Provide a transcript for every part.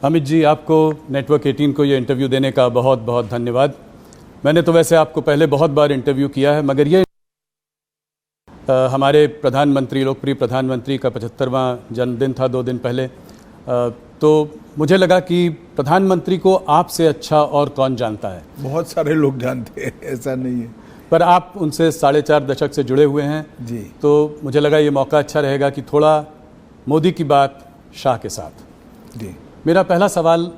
अमित जी, आपको नेटवर्क 18 को ये इंटरव्यू देने का बहुत बहुत धन्यवाद। मैंने तो वैसे आपको पहले बहुत बार इंटरव्यू किया है, मगर ये हमारे प्रधानमंत्री, लोकप्रिय प्रधानमंत्री का 75वां जन्मदिन था 2 दिन पहले। तो मुझे लगा कि प्रधानमंत्री को आपसे अच्छा और कौन जानता है। बहुत सारे लोग जानते हैं, ऐसा नहीं है, पर आप उनसे 4.5 दशक से जुड़े हुए हैं जी। तो मुझे लगा ये मौका अच्छा रहेगा कि थोड़ा मोदी की बात शाह के साथ। जी, मेरा पहला सवाल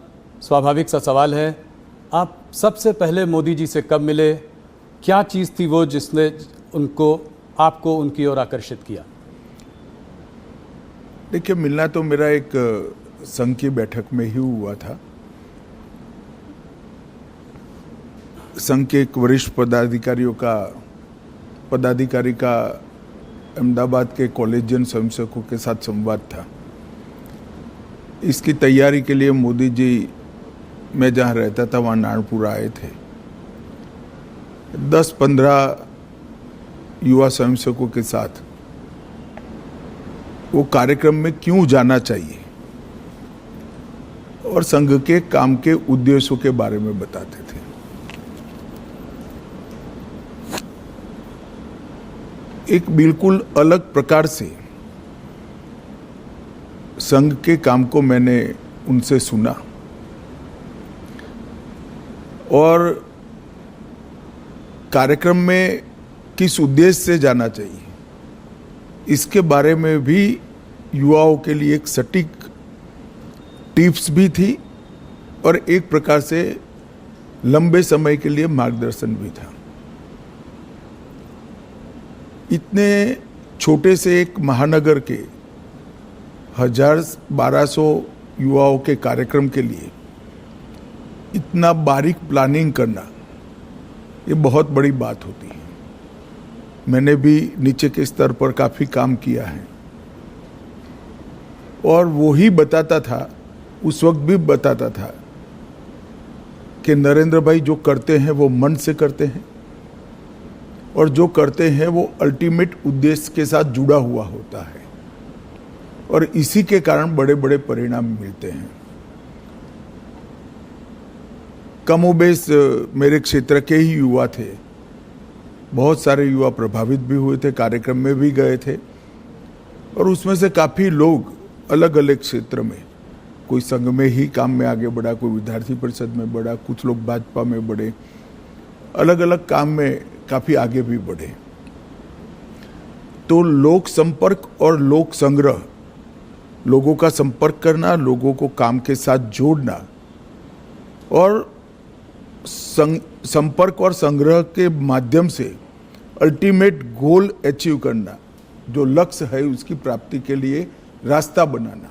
स्वाभाविक सा सवाल है, आप सबसे पहले मोदी जी से कब मिले? क्या चीज़ थी वो जिसने आपको उनकी ओर आकर्षित किया? देखिए, मिलना तो मेरा एक संघ की बैठक में ही हुआ था। संघ के एक वरिष्ठ पदाधिकारी का अहमदाबाद के कॉलेजियन स्वयंसेवकों के साथ संवाद था। इसकी तैयारी के लिए मोदी जी, मैं जहाँ रहता था वहाँ नारनपुर आए थे। 10-15 युवा स्वयंसेवकों के साथ वो कार्यक्रम में क्यों जाना चाहिए और संघ के काम के उद्देश्यों के बारे में बताते थे। एक बिल्कुल अलग प्रकार से संघ के काम को मैंने उनसे सुना और कार्यक्रम में किस उद्देश्य से जाना चाहिए इसके बारे में भी युवाओं के लिए एक सटीक टिप्स भी थी और एक प्रकार से लंबे समय के लिए मार्गदर्शन भी था। इतने छोटे से एक महानगर के 1200 युवाओं के कार्यक्रम के लिए इतना बारीक प्लानिंग करना, ये बहुत बड़ी बात होती है। मैंने भी नीचे के स्तर पर काफ़ी काम किया है और वो ही बताता था, उस वक्त भी बताता था कि नरेंद्र भाई जो करते हैं वो मन से करते हैं और जो करते हैं वो अल्टीमेट उद्देश्य के साथ जुड़ा हुआ होता है और इसी के कारण बड़े बड़े परिणाम मिलते हैं। कमोबेश मेरे क्षेत्र के ही युवा थे, बहुत सारे युवा प्रभावित भी हुए थे, कार्यक्रम में भी गए थे और उसमें से काफ़ी लोग अलग अलग क्षेत्र में, कोई संघ में ही काम में आगे बढ़ा, कोई विद्यार्थी परिषद में बढ़ा, कुछ लोग भाजपा में बढ़े, अलग अलग काम में काफ़ी आगे भी बढ़े। तो लोक संपर्क और लोक संग्रह, लोगों का संपर्क करना, लोगों को काम के साथ जोड़ना और संपर्क और संग्रह के माध्यम से अल्टीमेट गोल अचीव करना, जो लक्ष्य है उसकी प्राप्ति के लिए रास्ता बनाना,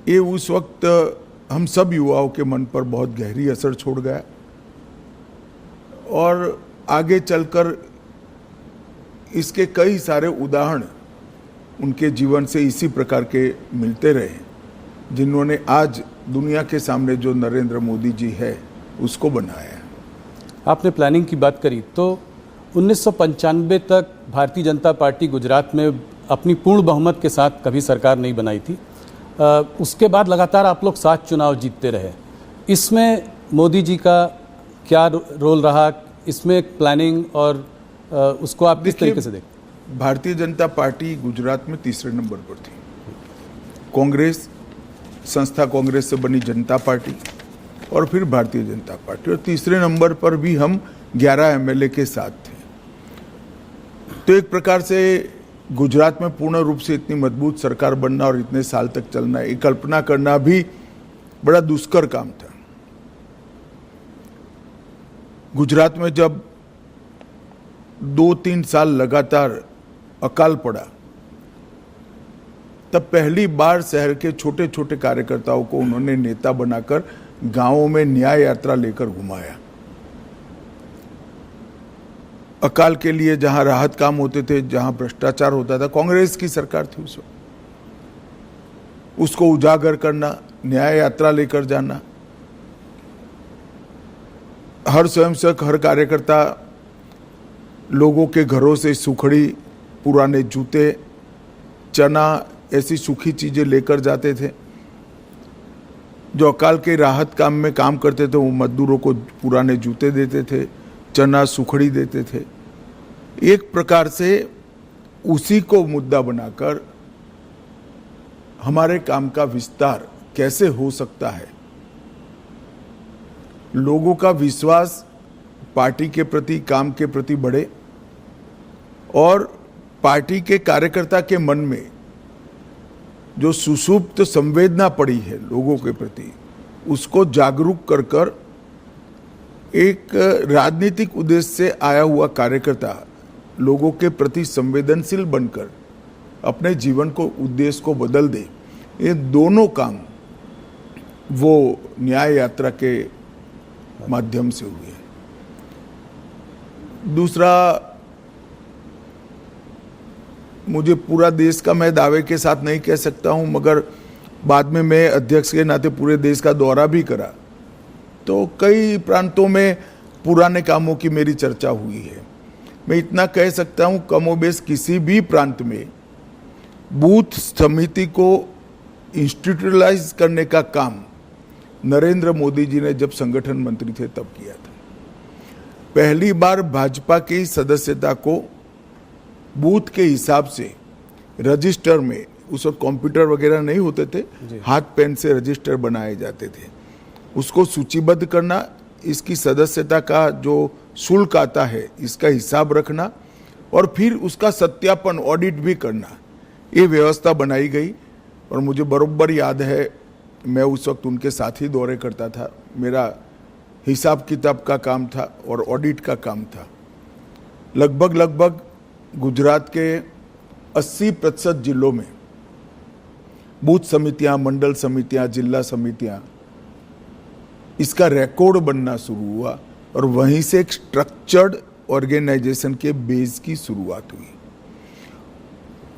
ये उस वक्त हम सब युवाओं के मन पर बहुत गहरी असर छोड़ गया और आगे चलकर इसके कई सारे उदाहरण उनके जीवन से इसी प्रकार के मिलते रहे, जिन्होंने आज दुनिया के सामने जो नरेंद्र मोदी जी है उसको बनाया है। आपने प्लानिंग की बात करी तो 1995 तक भारतीय जनता पार्टी गुजरात में अपनी पूर्ण बहुमत के साथ कभी सरकार नहीं बनाई थी। उसके बाद लगातार आप लोग 7 चुनाव जीतते रहे। इसमें मोदी जी का क्या रोल रहा? इसमें प्लानिंग और उसको आप किस तरीके से देखते? भारतीय जनता पार्टी गुजरात में तीसरे नंबर पर थी। कांग्रेस, संस्था कांग्रेस से बनी जनता पार्टी और फिर भारतीय जनता पार्टी, और तीसरे नंबर पर भी हम 11 एमएलए के साथ थे। तो एक प्रकार से गुजरात में पूर्ण रूप से इतनी मजबूत सरकार बनना और इतने साल तक चलना, ये कल्पना करना भी बड़ा दुष्कर काम था। गुजरात में जब 2-3 साल लगातार अकाल पड़ा, तब पहली बार शहर के छोटे छोटे कार्यकर्ताओं को उन्होंने नेता बनाकर गांवों में न्याय यात्रा लेकर घुमाया। अकाल के लिए जहां राहत काम होते थे, जहां भ्रष्टाचार होता था, कांग्रेस की सरकार थी उस वक्त, उसको उजागर करना, न्याय यात्रा लेकर जाना। हर स्वयंसेवक, हर कार्यकर्ता लोगों के घरों से सुखड़ी, पुराने जूते, चना, ऐसी सूखी चीजें लेकर जाते थे जो अकाल के राहत काम में काम करते थे वो मजदूरों को पुराने जूते देते थे, चना सुखड़ी देते थे। एक प्रकार से उसी को मुद्दा बनाकर हमारे काम का विस्तार कैसे हो सकता है, लोगों का विश्वास पार्टी के प्रति, काम के प्रति बढ़े और पार्टी के कार्यकर्ता के मन में जो सुषुप्त संवेदना पड़ी है लोगों के प्रति, उसको जागरूक कर कर एक राजनीतिक उद्देश्य से आया हुआ कार्यकर्ता लोगों के प्रति संवेदनशील बनकर अपने जीवन को, उद्देश्य को बदल दे। ये दोनों काम वो न्याय यात्रा के माध्यम से हुए। दूसरा, मुझे पूरा देश का मैं दावे के साथ नहीं कह सकता हूं, मगर बाद में मैं अध्यक्ष के नाते पूरे देश का दौरा भी करा तो कई प्रांतों में पुराने कामों की मेरी चर्चा हुई है। मैं इतना कह सकता हूं, कमोबेश किसी भी प्रांत में बूथ समिति को इंस्टीट्यूशनलाइज करने का काम नरेंद्र मोदी जी ने जब संगठन मंत्री थे तब किया था। पहली बार भाजपा की सदस्यता को बूथ के हिसाब से रजिस्टर में, उस वक्त कंप्यूटर वगैरह नहीं होते थे, हाथ पेन से रजिस्टर बनाए जाते थे, उसको सूचीबद्ध करना, इसकी सदस्यता का जो शुल्क आता है इसका हिसाब रखना और फिर उसका सत्यापन, ऑडिट भी करना, ये व्यवस्था बनाई गई। और मुझे बरोबर याद है, मैं उस वक्त उनके साथ ही दौरे करता था, मेरा हिसाब किताब का काम था और ऑडिट का काम था। लगभग गुजरात के 80% जिलों में बूथ समितियां, मंडल समितियां, जिला समितियां, इसका रिकॉर्ड बनना शुरू हुआ और वहीं से एक स्ट्रक्चर्ड ऑर्गेनाइजेशन के बेस की शुरुआत हुई।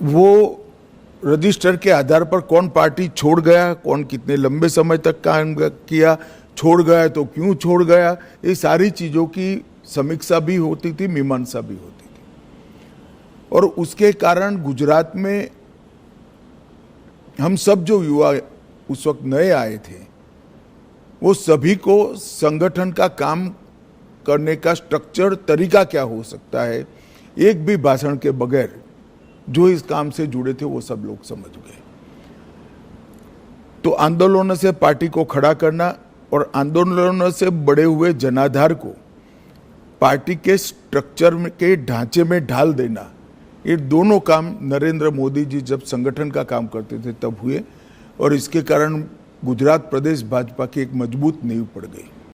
वो रजिस्टर के आधार पर कौन पार्टी छोड़ गया, कौन कितने लंबे समय तक काम किया, छोड़ गया तो क्यों छोड़ गया, ये सारी चीज़ों की समीक्षा भी होती थी, मीमांसा भी होती थी। और उसके कारण गुजरात में हम सब जो युवा उस वक्त नए आए थे, वो सभी को संगठन का काम करने का स्ट्रक्चर, तरीका क्या हो सकता है, एक भी भाषण के बगैर जो इस काम से जुड़े थे वो सब लोग समझ गए। तो आंदोलनों से पार्टी को खड़ा करना और आंदोलनों से बड़े हुए जनाधार को पार्टी के स्ट्रक्चर के ढांचे में ढाल देना, ये दोनों काम नरेंद्र मोदी जी जब संगठन का काम करते थे तब हुए और इसके कारण गुजरात प्रदेश भाजपा की एक मजबूत नींव पड़ गई।